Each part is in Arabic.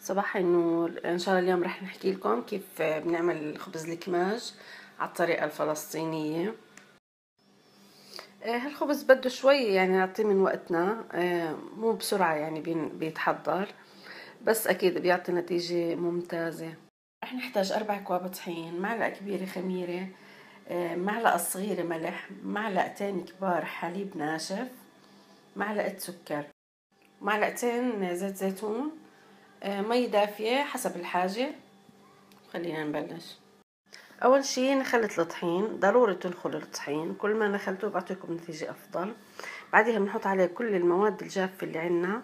صباح النور. ان شاء الله اليوم رح نحكي لكم كيف بنعمل خبز الكماج على الطريقة الفلسطينية. هالخبز بده شوي يعني نعطيه من وقتنا، مو بسرعة يعني بيتحضر، بس اكيد بيعطي نتيجة ممتازة. رح نحتاج 4 أكواب طحين، معلقة كبيرة خميرة، معلقة صغيرة ملح، معلقتين كبار حليب ناشف، معلقة سكر، معلقتين زيت زيتون، مي دافية حسب الحاجة. خلينا نبلش. اول شي نخلط الطحين، ضروري تنخل الطحين، كل ما نخلتوه بعطيكم نتيجة افضل. بعدها بنحط عليه كل المواد الجافة اللي عنا،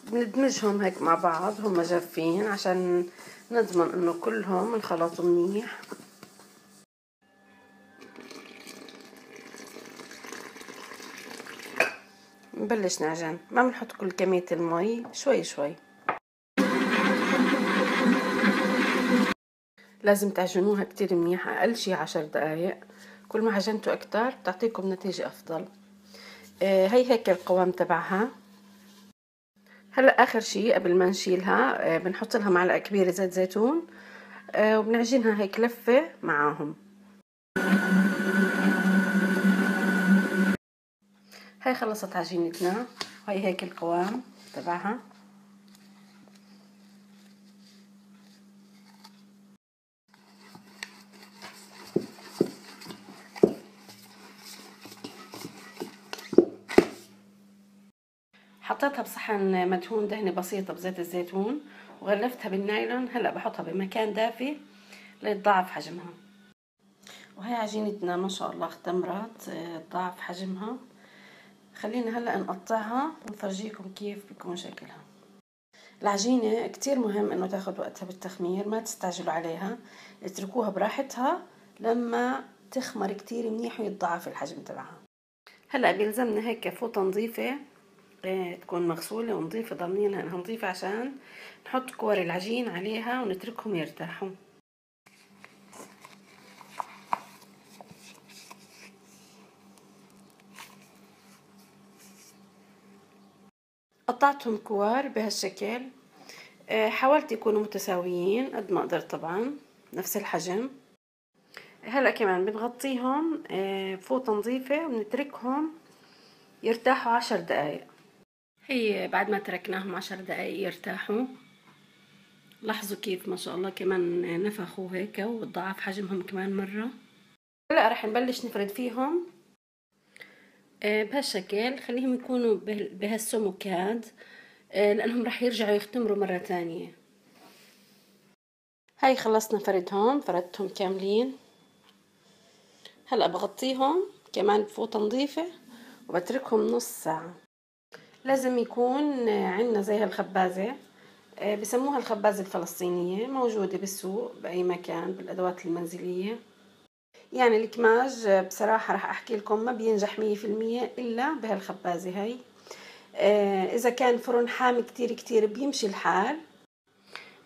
بندمجهم هيك مع بعض هم جافين عشان نضمن انه كلهم انخلطوا منيح. نبلش نعجن، ما بنحط كل كمية المي، شوي شوي. لازم تعجنوها كتير منيح، اقل شي 10 دقايق، كل ما عجنتوا اكتر بتعطيكم نتيجة افضل. هي هيك القوام تبعها. هلا اخر شي قبل ما نشيلها بنحط لها معلقة كبيرة زيت زيتون، وبنعجنها هيك لفة معاهم. هاي خلصت عجينتنا، هاي هيك القوام تبعها. حطيتها بصحن مدهون دهنة بسيطة بزيت الزيتون، وغلفتها بالنايلون. هلا بحطها بمكان دافي ليتضاعف حجمها. وهي عجينتنا ما شاء الله اختمرت، ضاعف حجمها. خلينا هلا نقطعها ونفرجيكم كيف بيكون شكلها. العجينة كتير مهم انه تاخد وقتها بالتخمير، ما تستعجلوا عليها، اتركوها براحتها لما تخمر كتير منيح ويتضاعف الحجم تبعها. هلا بيلزمنا هيك فوطة نظيفة، تكون مغسولة ونظيفة، ضامنينها انها نظيفة عشان نحط كور العجين عليها ونتركهم يرتاحوا. قطعتهم كور بهالشكل، حاولت يكونوا متساويين قد ما قدرت، طبعا نفس الحجم. هلا كمان بنغطيهم فوطة نظيفة ونتركهم يرتاحوا 10 دقايق. هي بعد ما تركناهم 10 دقايق يرتاحوا، لاحظوا كيف ما شاء الله كمان نفخوا هيك وتضاعف حجمهم كمان مرة. هلا رح نبلش نفرد فيهم بهالشكل، خليهم يكونوا بهالسمكات لانهم رح يرجعوا يختمروا مرة تانية. هاي خلصنا فردهم، فردتهم كاملين. هلا بغطيهم كمان بفوطة نظيفة وبتركهم نص ساعة. لازم يكون عندنا زي هالخبازة، بسموها الخبازة الفلسطينية، موجودة بالسوق بأي مكان بالأدوات المنزلية. يعني الكماج بصراحة رح أحكي لكم ما بينجح 100% إلا بهالخبازة هاي. إذا كان فرن حامي كتير كتير بيمشي الحال،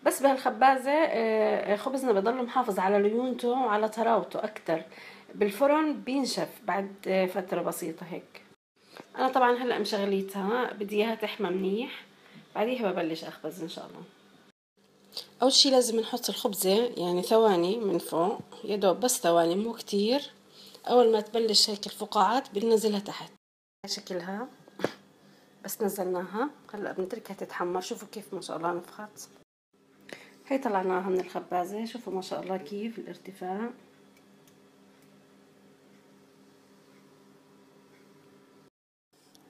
بس بهالخبازة خبزنا بضل محافظ على ليونته وعلى طراوته أكتر. بالفرن بينشف بعد فترة بسيطة هيك. أنا طبعا هلأ مشغليتها، بدي إياها تحمى منيح، بعديها ببلش أخبز إن شاء الله. أول شي لازم نحط الخبزة يعني ثواني من فوق، يدوب بس ثواني مو كتير. أول ما تبلش هيك الفقاعات بننزلها تحت شكلها. بس نزلناها هلأ بنتركها تتحمر. شوفوا كيف ما شاء الله نفخت. هي طلعناها من الخبازة، شوفوا ما شاء الله كيف الارتفاع.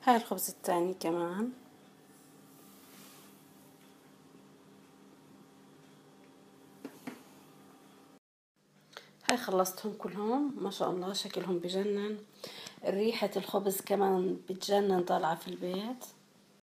هاي الخبز الثاني كمان. هاي خلصتهم كلهم ما شاء الله، شكلهم بجنن، ريحة الخبز كمان بتجنن طالعة في البيت.